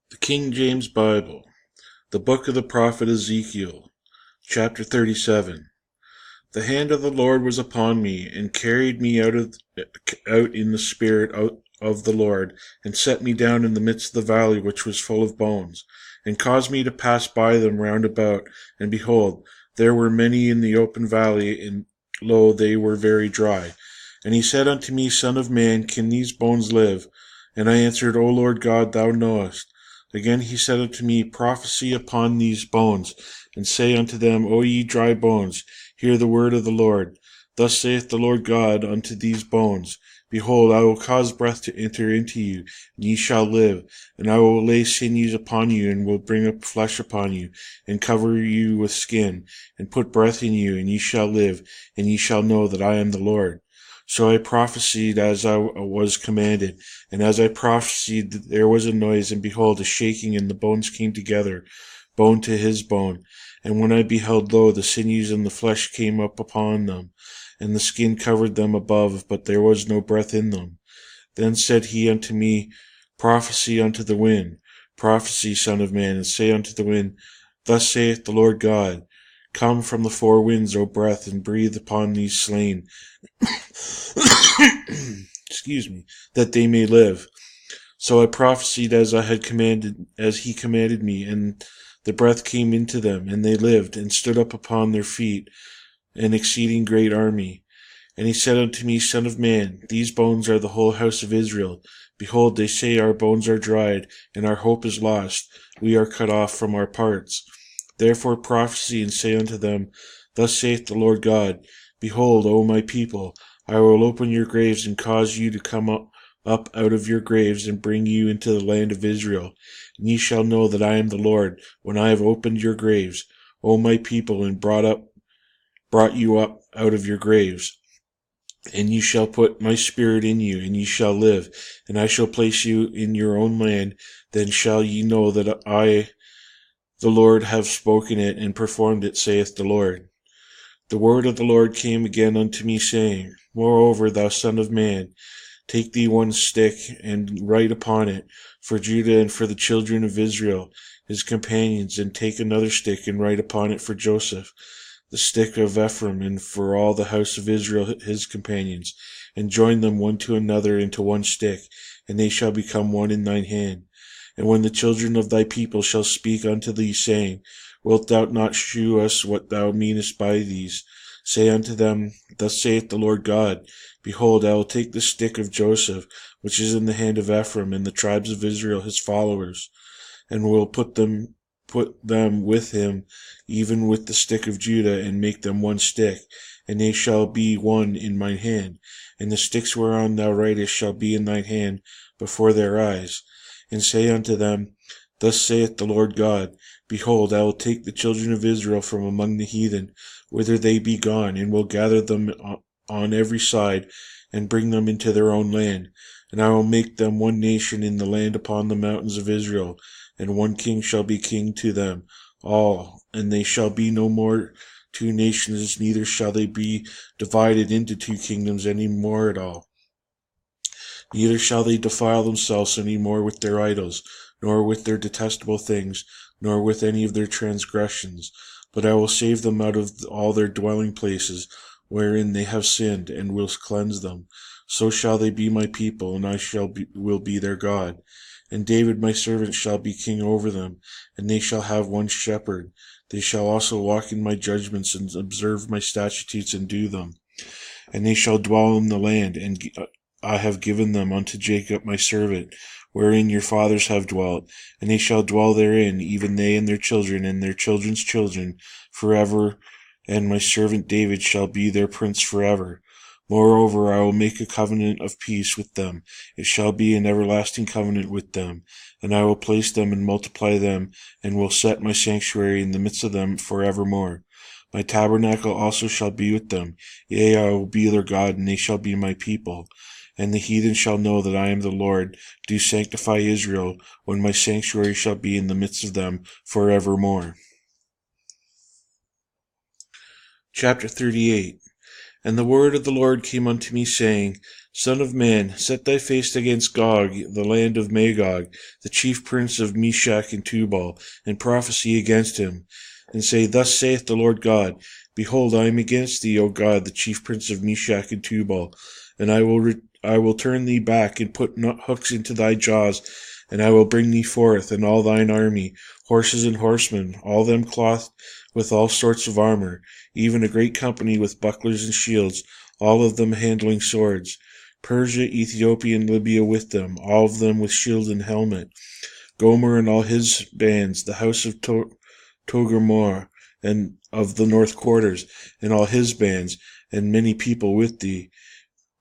The King James Bible, the book of the prophet Ezekiel, chapter 37. The hand of the Lord was upon me, and carried me out in the spirit of the Lord, and set me down in the midst of the valley which was full of bones, and caused me to pass by them round about. And behold, there were many in the open valley, and lo, they were very dry. And he said unto me, Son of man, can these bones live? And I answered, O Lord God, thou knowest. Again he said unto me, Prophesy upon these bones, and say unto them, O ye dry bones, hear the word of the Lord. Thus saith the Lord God unto these bones, Behold, I will cause breath to enter into you, and ye shall live. And I will lay sinews upon you, and will bring up flesh upon you, and cover you with skin, and put breath in you, and ye shall live, and ye shall know that I am the Lord. So I prophesied as I was commanded, and as I prophesied there was a noise, and behold, a shaking, and the bones came together, bone to his bone. And when I beheld, lo, the sinews and the flesh came up upon them, and the skin covered them above, but there was no breath in them. Then said he unto me, Prophesy unto the wind, prophesy, son of man, and say unto the wind, Thus saith the Lord God, Come from the four winds, O breath, and breathe upon these slain, that they may live. So I prophesied as he commanded me, and the breath came into them, and they lived, and stood up upon their feet, an exceeding great army. And he said unto me, Son of man, these bones are the whole house of Israel. Behold, they say, Our bones are dried, and our hope is lost. We are cut off from our parts. Therefore prophesy, and say unto them, Thus saith the Lord God, Behold, O my people, I will open your graves, and cause you to come up out of your graves, and bring you into the land of Israel. And ye shall know that I am the Lord, when I have opened your graves, O my people, and brought you up out of your graves. And ye shall put my spirit in you, and ye shall live, and I shall place you in your own land. Then shall ye know that I, the Lord, have spoken it, and performed it, saith the Lord. The word of the Lord came again unto me, saying, Moreover, thou son of man, take thee one stick, and write upon it, for Judah and for the children of Israel, his companions, and take another stick, and write upon it for Joseph, the stick of Ephraim, and for all the house of Israel his companions, and join them one to another into one stick, and they shall become one in thine hand. And when the children of thy people shall speak unto thee, saying, Wilt thou not shew us what thou meanest by these? Say unto them, Thus saith the Lord God, Behold, I will take the stick of Joseph, which is in the hand of Ephraim, and the tribes of Israel his followers, and will put them with him, even with the stick of Judah, and make them one stick, and they shall be one in mine hand. And the sticks whereon thou writest shall be in thine hand before their eyes. And say unto them, Thus saith the Lord God, Behold, I will take the children of Israel from among the heathen, whither they be gone, and will gather them on every side, and bring them into their own land. And I will make them one nation in the land upon the mountains of Israel, and one king shall be king to them all, and they shall be no more two nations, neither shall they be divided into two kingdoms any more at all. Neither shall they defile themselves any more with their idols, nor with their detestable things, nor with any of their transgressions. But I will save them out of all their dwelling places, wherein they have sinned, and will cleanse them. So shall they be my people, and I will be their God. And David my servant shall be king over them, and they shall have one shepherd. They shall also walk in my judgments, and observe my statutes, and do them. And they shall dwell in the land, and I have given them unto Jacob my servant, wherein your fathers have dwelt, and they shall dwell therein, even they and their children, and their children's children, forever, and my servant David shall be their prince forever. Moreover, I will make a covenant of peace with them. It shall be an everlasting covenant with them, and I will place them and multiply them, and will set my sanctuary in the midst of them forevermore. My tabernacle also shall be with them. Yea, I will be their God, and they shall be my people. And the heathen shall know that I am the Lord, do sanctify Israel, when my sanctuary shall be in the midst of them forevermore. Chapter 38. And the word of the Lord came unto me, saying, Son of man, set thy face against Gog, the land of Magog, the chief prince of Meshach and Tubal, and prophesy against him, and say, Thus saith the Lord God, Behold, I am against thee, O God, the chief prince of Meshach and Tubal, and I will turn thee back, and put hooks into thy jaws, and I will bring thee forth, and all thine army, horses and horsemen, all them clothed with all sorts of armor, even a great company with bucklers and shields, all of them handling swords. Persia, Ethiopia, and Libya with them, all of them with shield and helmet. Gomer and all his bands, the house of Togarmah, and of the north quarters, and all his bands, and many people with thee.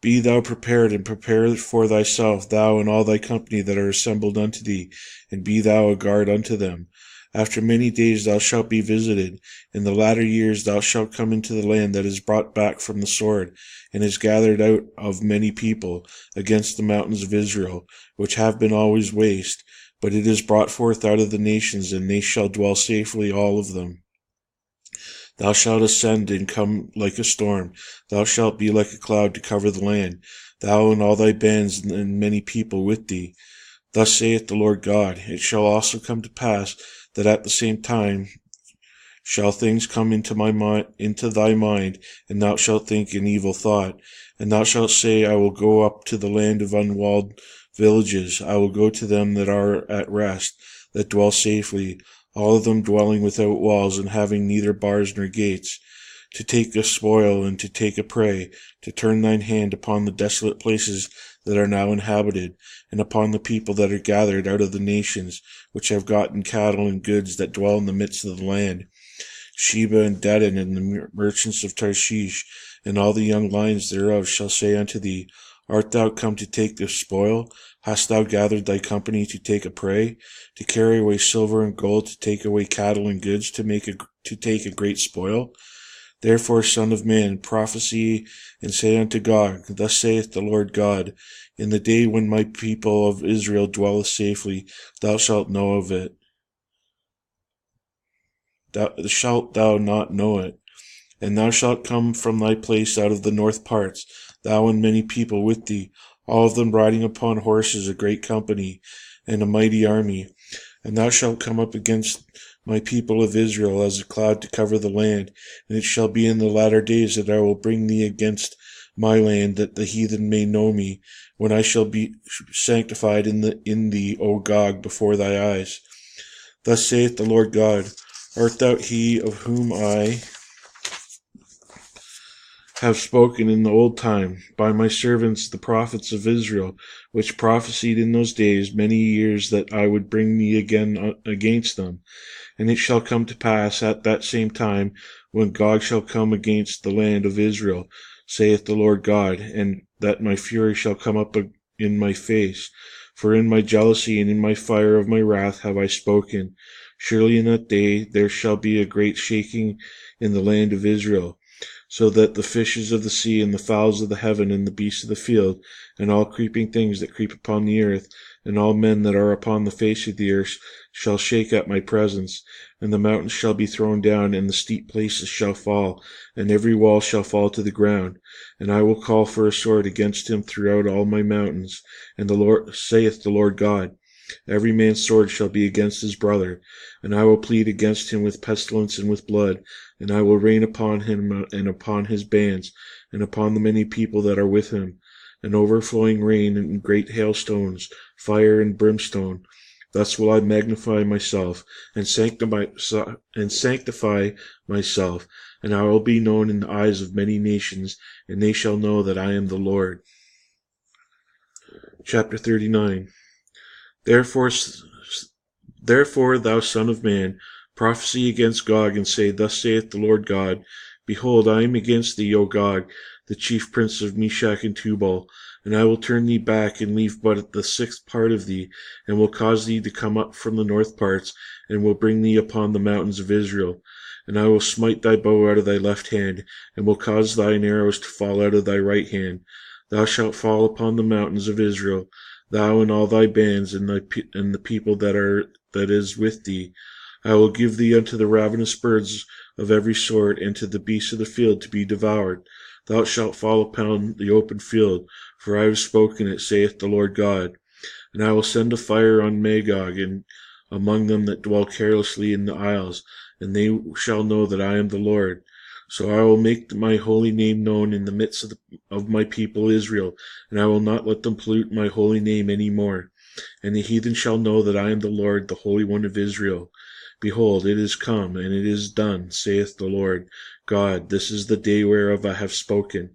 Be thou prepared, and prepare for thyself, thou and all thy company that are assembled unto thee, and be thou a guard unto them. After many days thou shalt be visited. In the latter years thou shalt come into the land that is brought back from the sword, and is gathered out of many people, against the mountains of Israel, which have been always waste. But it is brought forth out of the nations, and they shall dwell safely, all of them. Thou shalt ascend and come like a storm. Thou shalt be like a cloud to cover the land, thou and all thy bands and many people with thee. Thus saith the Lord God, It shall also come to pass that at the same time shall things come into thy mind, and thou shalt think an evil thought, and thou shalt say, I will go up to the land of unwalled villages, I will go to them that are at rest, that dwell safely, all of them dwelling without walls, and having neither bars nor gates, to take a spoil and to take a prey, to turn thine hand upon the desolate places that are now inhabited, and upon the people that are gathered out of the nations, which have gotten cattle and goods that dwell in the midst of the land. Sheba and Dedan and the merchants of Tarshish, and all the young lions thereof shall say unto thee, Art thou come to take the spoil? Hast thou gathered thy company to take a prey, to carry away silver and gold, to take away cattle and goods, to take a great spoil? Therefore, son of man, prophesy and say unto Gog, Thus saith the Lord God, In the day when my people of Israel dwelleth safely, thou shalt know of it. Shalt thou not know it? And thou shalt come from thy place out of the north parts, thou and many people with thee, all of them riding upon horses, a great company, and a mighty army. And thou shalt come up against my people of Israel as a cloud to cover the land. And it shall be in the latter days that I will bring thee against my land, that the heathen may know me, when I shall be sanctified in thee, O Gog, before thy eyes. Thus saith the Lord God, Art thou he of whom I have spoken in the old time by my servants the prophets of Israel, which prophesied in those days many years that I would bring thee again against them? And it shall come to pass at that same time, when Gog shall come against the land of Israel, saith the Lord God, and that my fury shall come up in my face. For in my jealousy and in my fire of my wrath have I spoken. Surely in that day there shall be a great shaking in the land of Israel, so that the fishes of the sea, and the fowls of the heaven, and the beasts of the field, and all creeping things that creep upon the earth, and all men that are upon the face of the earth, shall shake at my presence. And the mountains shall be thrown down, and the steep places shall fall, and every wall shall fall to the ground. And I will call for a sword against him throughout all my mountains. And the Lord saith the Lord God, Every man's sword shall be against his brother, and I will plead against him with pestilence and with blood, and I will rain upon him and upon his bands, and upon the many people that are with him, an overflowing rain and great hailstones, fire and brimstone. Thus will I magnify myself, and sanctify myself, and I will be known in the eyes of many nations, and they shall know that I am the Lord. Chapter 39. Therefore, thou son of man, prophesy against Gog, and say, Thus saith the Lord God, Behold, I am against thee, O Gog, the chief prince of Meshach and Tubal, and I will turn thee back, and leave but the sixth part of thee, and will cause thee to come up from the north parts, and will bring thee upon the mountains of Israel. And I will smite thy bow out of thy left hand, and will cause thine arrows to fall out of thy right hand. Thou shalt fall upon the mountains of Israel, thou and all thy bands, and the people that is with thee. I will give thee unto the ravenous birds of every sort, and to the beasts of the field to be devoured. Thou shalt fall upon the open field, for I have spoken it, saith the Lord God. And I will send a fire on Magog, and among them that dwell carelessly in the isles, and they shall know that I am the Lord. So I will make my holy name known in the midst of my people Israel, and I will not let them pollute my holy name any more. And the heathen shall know that I am the Lord, the Holy One of Israel. Behold, it is come, and it is done, saith the Lord God. This is the day whereof I have spoken.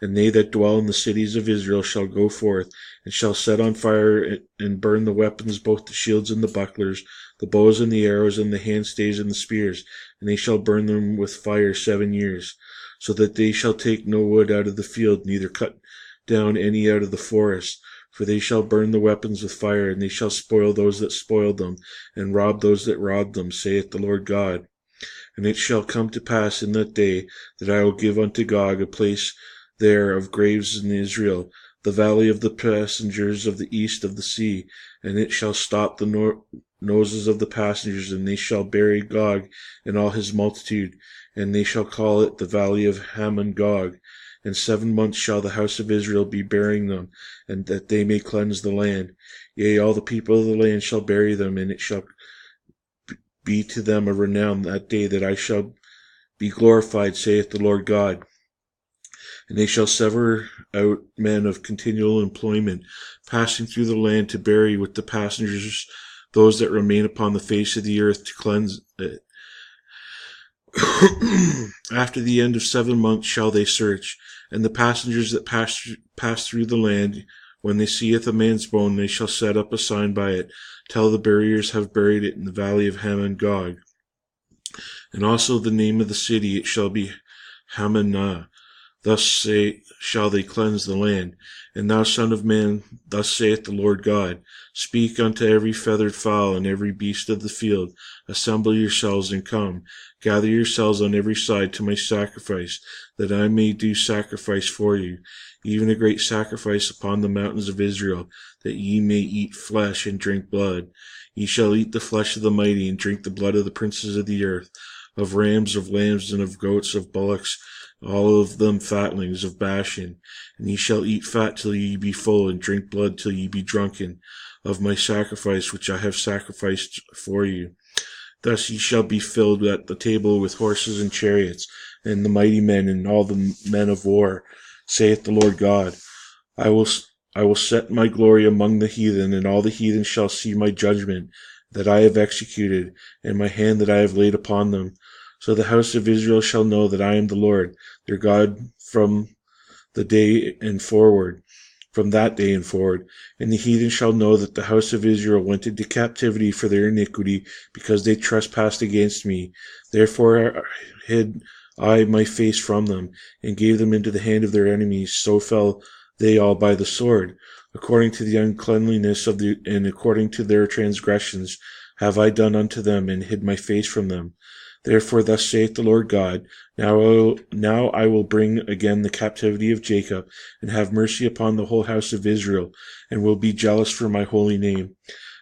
And they that dwell in the cities of Israel shall go forth, and shall set on fire and burn the weapons, both the shields and the bucklers, the bows and the arrows, and the handstaves and the spears, and they shall burn them with fire 7 years, so that they shall take no wood out of the field, neither cut down any out of the forest. For they shall burn the weapons with fire, and they shall spoil those that spoiled them, and rob those that robbed them, saith the Lord God. And it shall come to pass in that day that I will give unto Gog a place there of graves in Israel, the valley of the passengers of the east of the sea, and it shall stop the noses of the passengers, and they shall bury Gog and all his multitude, and they shall call it the valley of Hamon Gog. And 7 months shall the house of Israel be burying them, and that they may cleanse the land. Yea, all the people of the land shall bury them, and it shall be to them a renown that day that I shall be glorified, saith the Lord God. And they shall sever out men of continual employment, passing through the land to bury with the passengers those that remain upon the face of the earth to cleanse it. After the end of 7 months shall they search, and the passengers that pass through the land, when they seeth a man's bone, they shall set up a sign by it, till the buriers have buried it in the valley of Hamon Gog. And also the name of the city, it shall be Hamanah. Thus shall they cleanse the land. And thou, son of man, thus saith the Lord God, speak unto every feathered fowl and every beast of the field, assemble yourselves and come, gather yourselves on every side to my sacrifice, that I may do sacrifice for you, even a great sacrifice upon the mountains of Israel, that ye may eat flesh and drink blood. Ye shall eat the flesh of the mighty, and drink the blood of the princes of the earth, of rams, of lambs, and of goats, of bullocks, all of them fatlings of Bashan. And ye shall eat fat till ye be full, and drink blood till ye be drunken, of my sacrifice which I have sacrificed for you. Thus ye shall be filled at the table with horses and chariots, and the mighty men, and all the men of war, saith the Lord God. I will set my glory among the heathen, and all the heathen shall see my judgment that I have executed, and my hand that I have laid upon them. So the house of Israel shall know that I am the Lord, their God, from that day and forward. And the heathen shall know that the house of Israel went into captivity for their iniquity, because they trespassed against me. Therefore hid I my face from them, and gave them into the hand of their enemies. So fell they all by the sword. According to the uncleanliness and according to their transgressions have I done unto them, and hid my face from them. Therefore thus saith the Lord God, Now I will bring again the captivity of Jacob, and have mercy upon the whole house of Israel, and will be jealous for my holy name.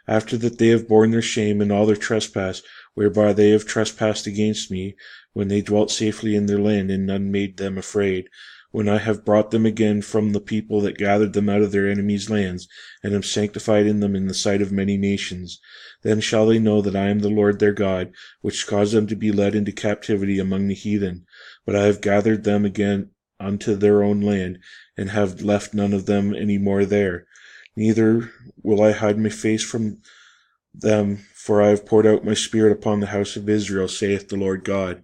After that they have borne their shame and all their trespass, whereby they have trespassed against me, when they dwelt safely in their land, and none made them afraid, when I have brought them again from the people that gathered them out of their enemies' lands, and am sanctified in them in the sight of many nations. Then shall they know that I am the Lord their God, which caused them to be led into captivity among the heathen. But I have gathered them again unto their own land, and have left none of them any more there. Neither will I hide my face from them, for I have poured out my spirit upon the house of Israel, saith the Lord God.